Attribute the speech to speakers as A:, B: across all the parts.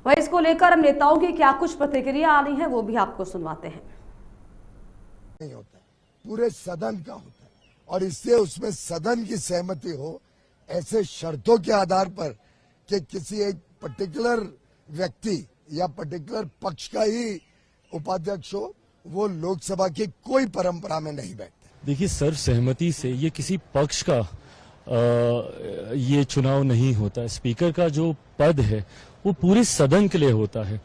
A: वही इसको लेकर हम नेताओं की क्या कुछ प्रतिक्रिया आ रही है वो भी आपको सुनवाते हैं।
B: नहीं होता है, पूरे सदन का होता है और इससे उसमें सदन की सहमति हो, ऐसे शर्तों के आधार पर कि किसी एक पर्टिकुलर व्यक्ति या पर्टिकुलर पक्ष का ही उपाध्यक्ष हो, वो लोकसभा की कोई परंपरा में नहीं बैठता।
C: देखिए, सर्व सहमति से ये किसी पक्ष का ये चुनाव नहीं होता है। स्पीकर का जो पद है वो पूरे सदन के लिए होता है।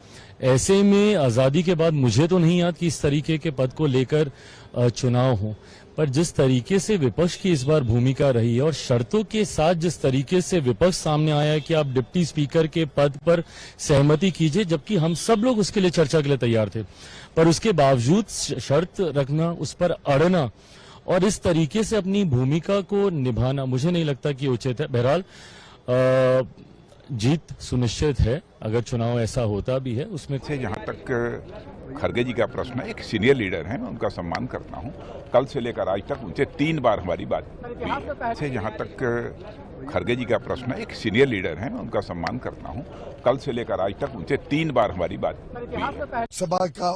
C: ऐसे में आजादी के बाद मुझे तो नहीं याद कि इस तरीके के पद को लेकर चुनाव हो, पर जिस तरीके से विपक्ष की इस बार भूमिका रही है और शर्तों के साथ जिस तरीके से विपक्ष सामने आया है कि आप डिप्टी स्पीकर के पद पर सहमति कीजिए, जबकि हम सब लोग उसके लिए चर्चा के लिए तैयार थे, पर उसके बावजूद शर्त रखना, उस पर अड़ना और इस तरीके से अपनी भूमिका को निभाना मुझे नहीं लगता कि उचित है। बहरहाल जीत सुनिश्चित है अगर चुनाव ऐसा होता भी है उसमें
D: से। जहां तक खड़गे जी का प्रश्न है, एक सीनियर लीडर हैं, मैं उनका सम्मान करता हूं। कल से लेकर आज तक उनसे 3 बार हमारी बात हुई से। जहां तक खड़गे जी का प्रश्न है, एक सीनियर लीडर हैं, मैं उनका सम्मान करता हूं। कल से लेकर आज तक उनसे 3 बार हमारी बात हुई।
B: सभा का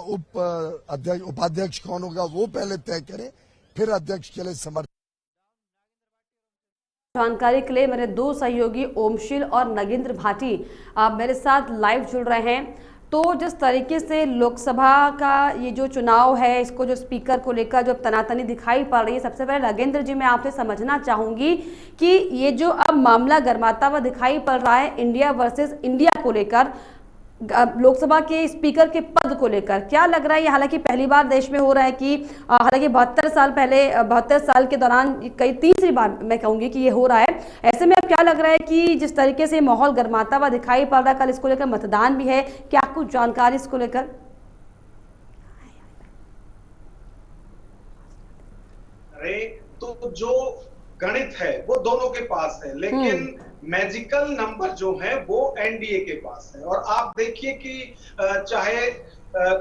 B: उपाध्यक्ष कौन होगा वो पहले तय करे, फिर अध्यक्ष के लिए समर्थन।
A: जानकारी के लिए मेरे 2 सहयोगी ओमशील और नगेंद्र भाटी आप मेरे साथ लाइव जुड़ रहे हैं। तो जिस तरीके से लोकसभा का ये जो चुनाव है, इसको जो स्पीकर को लेकर जो तनातनी दिखाई पड़ रही है, सबसे पहले नगेंद्र जी मैं आपसे समझना चाहूंगी कि ये जो अब मामला गर्माता हुआ दिखाई पड़ रहा है इंडिया वर्सेस इंडिया को लेकर, लोकसभा के स्पीकर के पद को लेकर क्या लग रहा है? ये हालांकि पहली बार देश में हो रहा है कि हालांकि 72 साल के दौरान कई तीसरी बार मैं कहूंगी कि ये हो रहा है। ऐसे में अब क्या लग रहा है कि जिस तरीके से माहौल गर्माता हुआ दिखाई पड़ रहा है, कल इसको लेकर मतदान भी है, क्या कुछ जानकारी इसको लेकर?
E: अरे तो जो गणित है वो दोनों के पास है, लेकिन मैजिकल नंबर जो है वो एनडीए के पास है। और आप देखिए कि चाहे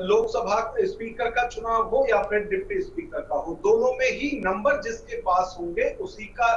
E: लोकसभा स्पीकर का चुनाव हो या फिर डिप्टी स्पीकर का हो, दोनों में ही नंबर जिसके पास होंगे उसी का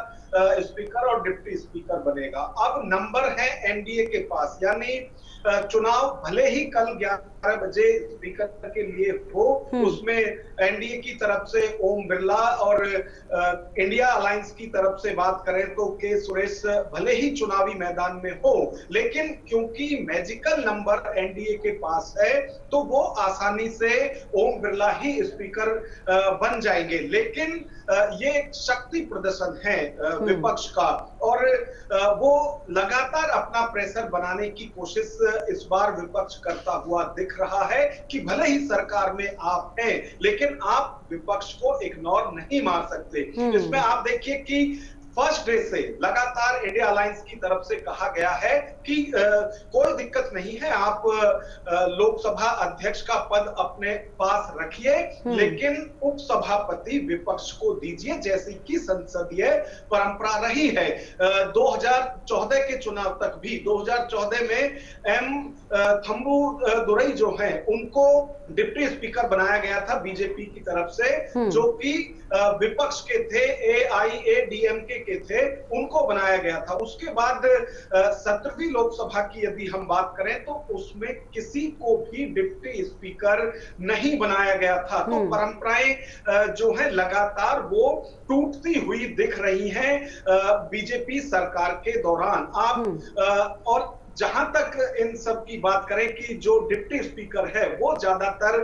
E: स्पीकर और डिप्टी स्पीकर बनेगा। अब नंबर है एनडीए के पास, यानी चुनाव भले ही कल 11 बजे स्पीकर के लिए हो, उसमें एनडीए की तरफ से ओम बिरला और इंडिया अलायंस की तरफ से बात करें तो के सुरेश भले ही चुनावी मैदान में हो, लेकिन क्योंकि मैजिकल नंबर एनडीए के पास है तो वो आसानी से ओम बिरला ही स्पीकर बन जाएंगे। लेकिन ये शक्ति प्रदर्शन है विपक्ष का और वो लगातार अपना प्रेशर बनाने की कोशिश इस बार विपक्ष करता हुआ दिख रहा है कि भले ही सरकार में आप हैं, लेकिन आप विपक्ष को इग्नोर नहीं मार सकते। इसमें आप देखिए कि फर्स्ट डे से लगातार इंडिया अलायंस की तरफ से कहा गया है कि कोई दिक्कत नहीं है, आप लोकसभा अध्यक्ष का पद अपने पास रखिए, लेकिन उपसभापति विपक्ष को दीजिए, जैसी कि संसदीय परंपरा रही है। 2014 के चुनाव तक भी 2014 में एम थंबू दुरई जो हैं उनको डिप्टी स्पीकर बनाया गया था बीजेपी की तरफ से, जो कि विपक्ष के थे, एआईएडीएमके के थे, उनको बनाया गया था। उसके बाद 17वीं लोकसभा की यदि हम बात करें तो उसमें किसी को भी डिप्टी स्पीकर नहीं बनाया गया था। तो परंपराएं जो है लगातार वो टूटती हुई दिख रही हैं बीजेपी सरकार के दौरान। आप और जहां तक इन सब की बात करें कि जो डिप्टी स्पीकर है वो ज्यादातर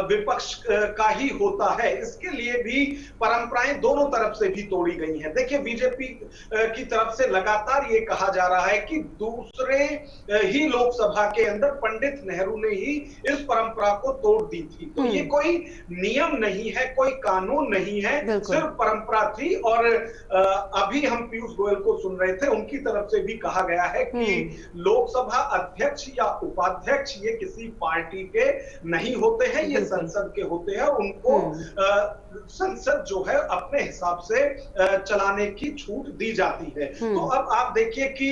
E: विपक्ष का ही होता है, इसके लिए भी परंपराएं दोनों तरफ से भी तोड़ी गई हैं। देखिए, बीजेपी की तरफ से लगातार ये कहा जा रहा है कि दूसरे ही लोकसभा के अंदर पंडित नेहरू ने ही इस परंपरा को तोड़ दी थी। तो ये कोई नियम नहीं है, कोई कानून नहीं है, सिर्फ परंपरा थी। और अभी हम पीयूष गोयल को सुन रहे थे, उनकी तरफ से भी कहा गया है कि लोकसभा अध्यक्ष या उपाध्यक्ष ये किसी पार्टी के नहीं होते हैं, ये संसद के होते हैं। उनको संसद जो है अपने हिसाब से चलाने की छूट दी जाती है। तो अब आप देखिए कि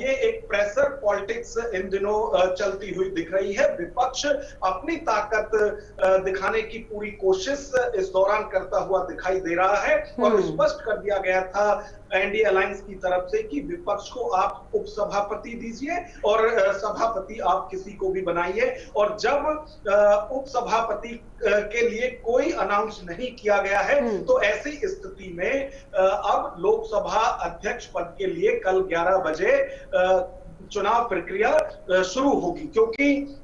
E: ये एक प्रेशर पॉलिटिक्स इन दिनों चलती हुई दिख रही है। विपक्ष अपनी ताकत दिखाने की पूरी कोशिश इस दौरान करता हुआ दिखाई दे रहा है और स्पष्ट कर दिया गया था एनडीए अलायंस की तरफ से कि विपक्ष को आप उपसभापति दीजिए और सभापति आप किसी को भी बनाइए। और जब उपसभापति के लिए कोई अनाउंस नहीं किया गया है तो ऐसी स्थिति में अब लोकसभा अध्यक्ष पद के लिए कल 11 बजे चुनाव प्रक्रिया शुरू होगी, क्योंकि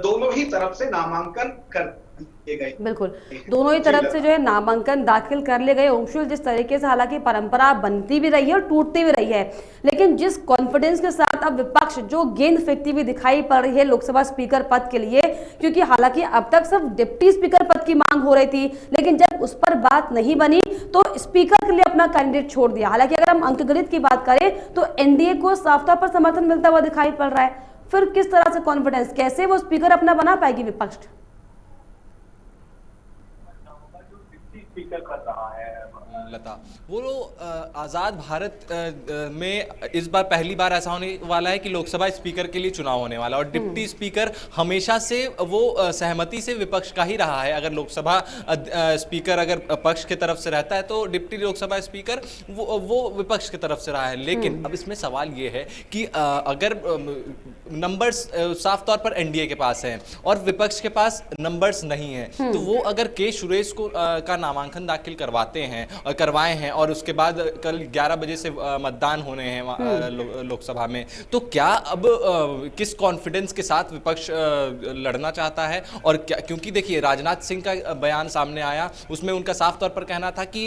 E: दोनों ही तरफ से नामांकन कर दिए गए।
A: बिल्कुल, दोनों ही तरफ से जो है नामांकन दाखिल कर लिए गए। ओमशुल, जिस तरीके से हालांकि परंपरा बनती भी रही है और टूटती भी रही है, लेकिन जिस कॉन्फिडेंस के साथ अब विपक्ष जो गेंद फेंकती हुई दिखाई पड़ रही है लोकसभा स्पीकर पद के लिए, क्योंकि हालांकि अब तक सिर्फ डिप्टी स्पीकर पद की मांग हो रही थी, लेकिन जब उस पर बात नहीं बनी तो स्पीकर के लिए अपना कैंडिडेट छोड़ दिया। हालांकि अगर हम अंकगणित की बात करें तो एनडीए को साफ तौर पर समर्थन मिलता हुआ दिखाई पड़ रहा है। फिर किस तरह से कॉन्फिडेंस, कैसे वो स्पीकर अपना बना पाएगी विपक्ष?
E: स्पीकर कर रहा है
F: लता, वो आज़ाद भारत में इस बार पहली बार ऐसा होने वाला है कि लोकसभा स्पीकर के लिए चुनाव होने वाला है और डिप्टी स्पीकर हमेशा से वो सहमति से विपक्ष का ही रहा है। अगर लोकसभा स्पीकर अगर पक्ष की तरफ से रहता है तो डिप्टी लोकसभा स्पीकर वो विपक्ष की तरफ से रहा है। लेकिन अब इसमें सवाल ये है कि अगर नंबर्स साफ तौर पर एनडीए के पास हैं और विपक्ष के पास नंबर्स नहीं है, तो वो अगर के सुरेश को का नामांकन दाखिल करवाते हैं और करवाए हैं और उसके बाद कल 11 बजे से मतदान होने हैं लोकसभा में, तो क्या अब किस कॉन्फिडेंस के साथ विपक्ष लड़ना चाहता है? और क्या, क्योंकि देखिए राजनाथ सिंह का बयान सामने आया, उसमें उनका साफ तौर पर कहना था कि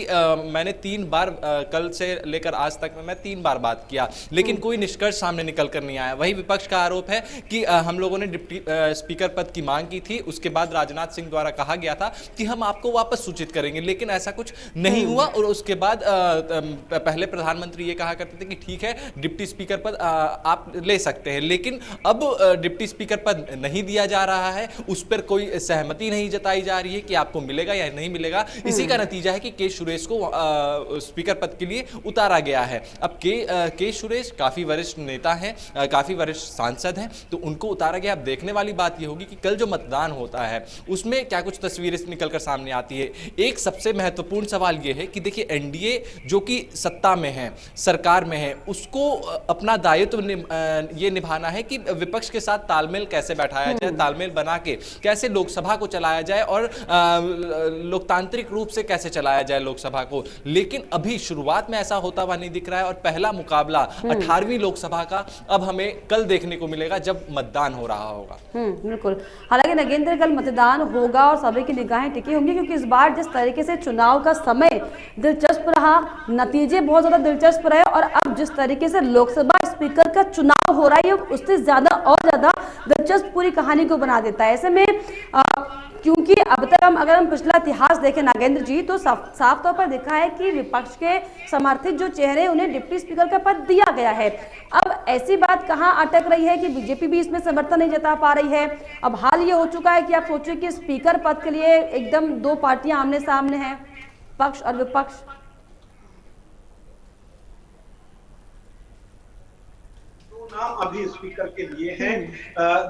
F: मैंने 3 बार कल से लेकर आज तक में मैं 3 बार बात किया, लेकिन कोई निष्कर्ष सामने निकल कर नहीं आया। वही विपक्ष का आरोप है कि हम लोगों ने डिप्टी स्पीकर पद की मांग की थी, उसके बाद राजनाथ सिंह द्वारा कहा गया था कि हम आपको वापस सूचित करेंगे, लेकिन ऐसा कुछ नहीं हुआ। और उसके बाद पहले प्रधानमंत्री ये कहा करते थे कि ठीक है डिप्टी स्पीकर पद आप ले सकते हैं, लेकिन अब डिप्टी स्पीकर पद नहीं दिया जा रहा है, उस पर कोई सहमति नहीं जताई जा रही है कि आपको मिलेगा या नहीं मिलेगा। इसी का नतीजा है कि के सुरेश को स्पीकर पद के लिए उतारा गया है। अब के सुरेश काफी वरिष्ठ नेता हैं, काफी वरिष्ठ सांसद हैं, तो उनको उतारा गया। अब देखने वाली बात यह होगी कि कल जो मतदान होता है उसमें क्या कुछ तस्वीरें निकलकर सामने आती है। एक सबसे महत्वपूर्ण सवाल यह है कि देखिए एनडीए जो कि सत्ता में है, सरकार में है, उसको अपना दायित्व ये निभाना है कि विपक्ष के साथ तालमेल कैसे बैठाया जाए, तालमेल बना के कैसे लोकसभा को चलाया जाए और लोकतांत्रिक रूप से कैसे चलाया जाए लोकसभा को। लेकिन अभी शुरुआत में ऐसा होता हुआ नहीं दिख रहा है और पहला मुकाबला 18वीं लोकसभा का अब हमें कल देखने को मिलेगा जब मतदान हो रहा होगा।
A: बिल्कुल, हालांकि नगेंद्र कल मतदान होगा और सभी की निगाहें टिकी होंगी, क्योंकि इस बार जिस तरीके से चुनाव का समय दिलचस्प रहा, नतीजे बहुत ज्यादा दिलचस्प रहे और अब जिस तरीके से लोकसभा स्पीकर का चुनाव हो रहा है उससे ज्यादा और ज्यादा दिलचस्प पूरी कहानी को बना देता है। ऐसे में क्योंकि अब तक अगर हम पिछला इतिहास देखें नागेंद्र जी, तो साफ तौर पर देखा है कि विपक्ष के समर्थित जो चेहरे उन्हें डिप्टी स्पीकर का पद दिया गया है। अब ऐसी बात कहां अटक रही है कि बीजेपी भी इसमें समर्थन नहीं जता पा रही है। अब हाल ये हो चुका है कि आप सोचिए कि स्पीकर पद के लिए एकदम 2 पार्टियां आमने सामने हैं, पक्ष और विपक्ष।
E: नाम अभी स्पीकर के लिए हैं,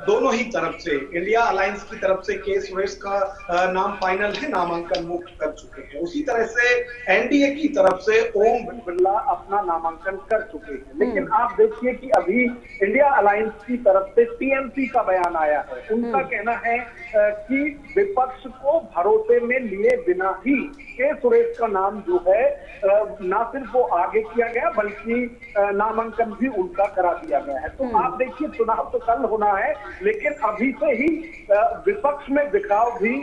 E: दोनों ही तरफ से, इंडिया अलायंस की तरफ से के सुरेश का नाम फाइनल है, नामांकन मुक्त कर चुके हैं। उसी तरह से एनडीए की तरफ से ओम बिरला अपना नामांकन कर चुके हैं। लेकिन आप देखिए कि अभी इंडिया अलायंस की तरफ से टीएमसी का बयान आया है। उनका कहना है कि विपक्ष को भरोसे में लिए बिना ही के सुरेश का नाम जो है ना सिर्फ वो आगे किया गया बल्कि नामांकन भी उनका करा दिया गया है। तो आप देखिए चुनाव तो कल होना है, लेकिन अभी से ही विपक्ष में बिखराव भी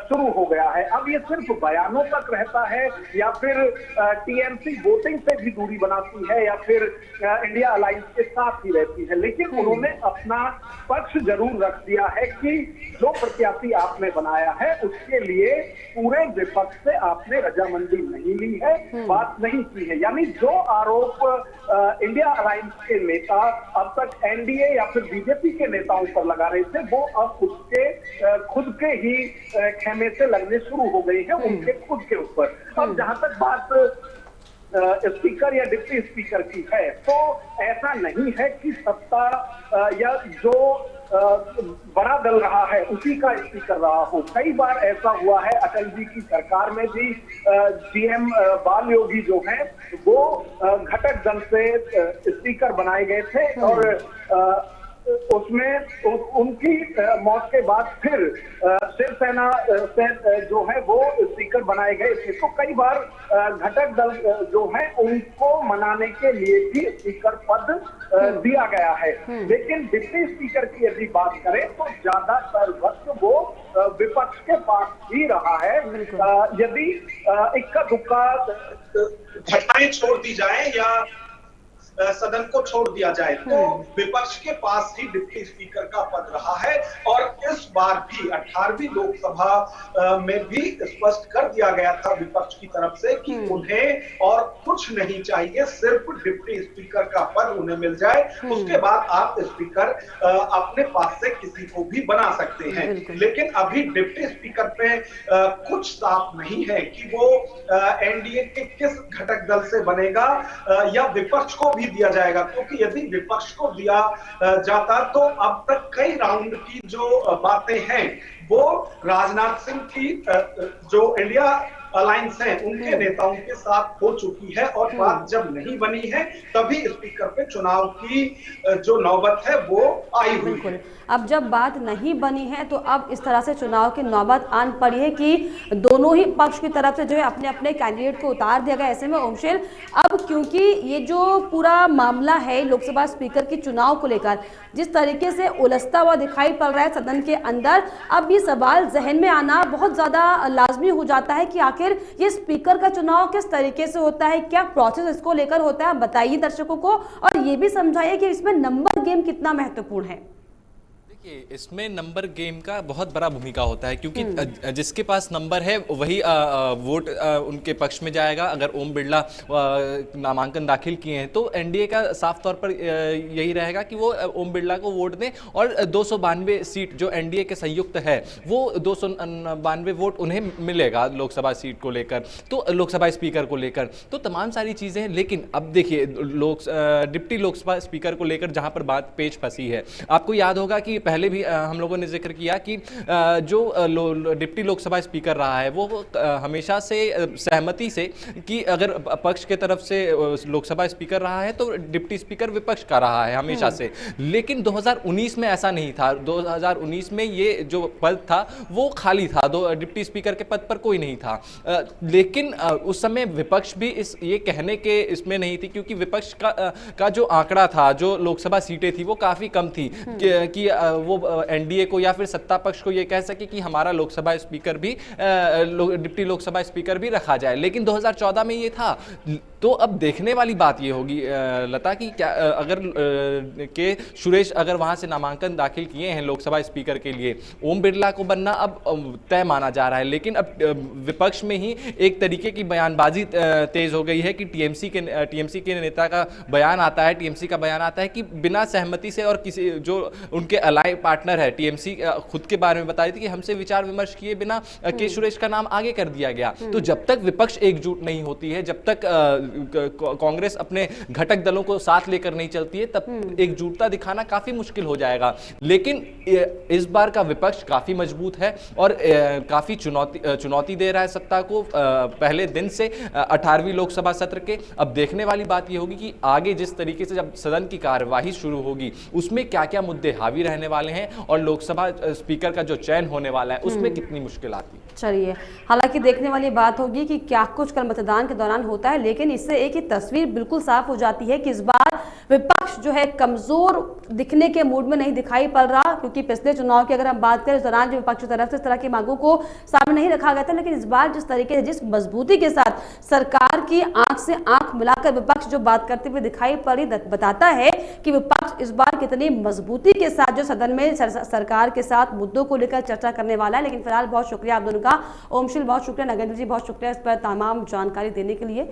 E: शुरू हो गया है। अब ये सिर्फ बयानों तक रहता है या फिर टीएमसी वोटिंग से भी दूरी बनाती है या फिर इंडिया अलायंस के साथ ही रहती है, लेकिन उन्होंने अपना पक्ष जरूर रख दिया है कि जो प्रत्याशी आपने बनाया है उसके लिए पूरे विपक्ष से आपने रजामंदी नहीं ली है, बात नहीं की है। यानी जो आरोप इंडिया अलायंस के नेता अब तक एनडीए या फिर बीजेपी के नेताओं पर लगा रहे थे, वो अब उसके खुद के ही खेमे से लगने शुरू हो गई है, उनके खुद के ऊपर। अब जहां तक बात स्पीकर या डिप्टी स्पीकर की है, तो ऐसा नहीं है कि सत्ता या जो
G: बड़ा दल रहा है उसी का स्पीकर रहा हो। कई बार ऐसा हुआ है, अटल जी की सरकार में भी सीएम बाल योगी जो है वो घटक दल से स्पीकर बनाए गए थे और उसमें उनकी मौत के बाद फिर शिवसेना से जो है वो स्पीकर बनाए गए थे। तो कई बार घटक दल जो है उनको मनाने के लिए भी स्पीकर पद दिया गया है। लेकिन डिप्टी स्पीकर की यदि बात करें तो ज्यादातर वक्त वो विपक्ष के पास ही रहा है। यदि इक्का दुक्का
E: घटनाएं छोड़ दी जाए या सदन को छोड़ दिया जाए तो विपक्ष के पास ही डिप्टी स्पीकर का पद रहा है। और इस बार भी 18वीं लोकसभा में भी स्पष्ट कर दिया गया था विपक्ष की तरफ से कि उन्हें और कुछ नहीं चाहिए, सिर्फ डिप्टी स्पीकर का पद उन्हें मिल जाए, उसके बाद आप स्पीकर अपने पास से किसी को भी बना सकते हैं। लेकिन अभी डिप्टी स्पीकर पे कुछ साफ नहीं है कि वो एनडीए के किस घटक दल से बनेगा या विपक्ष को भी दिया जाएगा, क्योंकि यदि विपक्ष को दिया जाता तो अब तक कई राउंड की जो बातें हैं वो राजनाथ सिंह की जो इंडिया अलायंस है उनके नेताओं के साथ हो चुकी है और बात जब नहीं बनी है तभी स्पीकर पे चुनाव की जो नौबत है वो आई हुई है।
A: अब जब बात नहीं बनी है तो अब इस तरह से चुनाव की नौबत आन पड़ी है कि दोनों ही पक्ष की तरफ से जो है अपने अपने कैंडिडेट को उतार दिया गया। ऐसे में ओमशेल, अब क्योंकि ये जो पूरा मामला है लोकसभा स्पीकर के चुनाव को लेकर जिस तरीके से उलझता हुआ दिखाई पड़ रहा है सदन के अंदर, अब ये सवाल जहन में आना बहुत ज्यादा लाजमी हो जाता है कि आखिर ये स्पीकर का चुनाव किस तरीके से होता है, क्या प्रोसेस इसको लेकर होता है, बताइए दर्शकों को और ये भी समझाइए कि इसमें नंबर गेम कितना महत्वपूर्ण है।
F: इसमें नंबर गेम का बहुत बड़ा भूमिका होता है क्योंकि जिसके पास नंबर है वही वोट उनके पक्ष में जाएगा। अगर ओम बिरला नामांकन दाखिल किए हैं तो एनडीए का साफ तौर पर यही रहेगा कि वो ओम बिरला को वोट दें और 292 सीट जो एनडीए के संयुक्त है वो 292 वोट उन्हें मिलेगा लोकसभा सीट को लेकर, तो लोकसभा स्पीकर को लेकर, तो तमाम सारी चीज़ें हैं। लेकिन अब देखिए डिप्टी लोकसभा स्पीकर को लेकर जहाँ पर बात पेच फंसी है, आपको याद होगा कि पहले भी हम लोगों ने जिक्र किया कि जो डिप्टी लोकसभा स्पीकर रहा है वो हमेशा से सहमति से कि अगर पक्ष के तरफ से लोकसभा स्पीकर रहा है तो डिप्टी स्पीकर विपक्ष का रहा है हमेशा से। लेकिन 2019 में ऐसा नहीं था। 2019 में ये जो पद था वो खाली था, डिप्टी स्पीकर के पद पर कोई नहीं था। लेकिन उस समय विपक्ष भी ये कहने के इसमें नहीं थी क्योंकि विपक्ष का जो आंकड़ा था, जो लोकसभा सीटें थी वो काफी कम थी कि वो एनडीए को या फिर सत्ता पक्ष को ये कह सके कि हमारा लोकसभा स्पीकर भी डिप्टी लोकसभा स्पीकर भी रखा जाए। लेकिन 2014 में ये था। तो अब देखने वाली बात ये होगी लता कि क्या अगर के सुरेश अगर वहां से नामांकन दाखिल किए हैं लोकसभा स्पीकर के लिए, ओम बिरला को बनना अब तय माना जा रहा है। लेकिन अब विपक्ष में ही एक तरीके की बयानबाजी तेज हो गई है कि टीएमसी के नेता का बयान आता है, टीएमसी का बयान आता है कि बिना सहमति से और किसी जो उनके अलाई पार्टनर है टीएमसी खुद के बारे में बता रही थी कि हमसे विचार विमर्श किए बिना के सुरेश का नाम आगे कर दिया गया। तो जब तक विपक्ष एकजुट नहीं होती है, जब तक कांग्रेस अपने घटक दलों को साथ लेकर नहीं चलती है, तब एकजुटता दिखाना काफी मुश्किल हो जाएगा। लेकिन इस बार का विपक्ष काफी मजबूत है और काफी चुनौती दे रहा है सत्ता को पहले दिन से 18वीं लोकसभा सत्र के। अब देखने वाली बात यह होगी कि आगे जिस तरीके से जब सदन की कार्यवाही शुरू होगी उसमें क्या क्या मुद्दे हावी रहने वाले हैं और लोकसभा स्पीकर का जो चयन होने वाला है उसमें कितनी मुश्किल आती है।
A: चलिए, हालांकि देखने वाली बात होगी कि क्या कुछ कल मतदान के दौरान होता है, लेकिन इससे एक ही तस्वीर बिल्कुल साफ हो जाती है कि इस बार विपक्ष जो है कमजोर दिखने के मूड में नहीं दिखाई पड़ रहा। क्योंकि पिछले चुनाव की अगर हम बात करें, इस दौरान जो विपक्ष की तरफ से इस तरह की मांगों को सामने नहीं रखा गया था, लेकिन इस बार जिस तरीके से जिस मजबूती के साथ सरकार की आंख से आंख मिलाकर विपक्ष जो बात करते हुए दिखाई पड़ी, बताता है कि विपक्ष इस बार कितनी मजबूती के साथ जो सदन में सरकार के साथ मुद्दों को लेकर चर्चा करने वाला है। लेकिन फिलहाल बहुत शुक्रिया आप दोनों का। ओमशील बहुत शुक्रिया, नगेंद्र जी बहुत शुक्रिया इस पर तमाम जानकारी देने के लिए।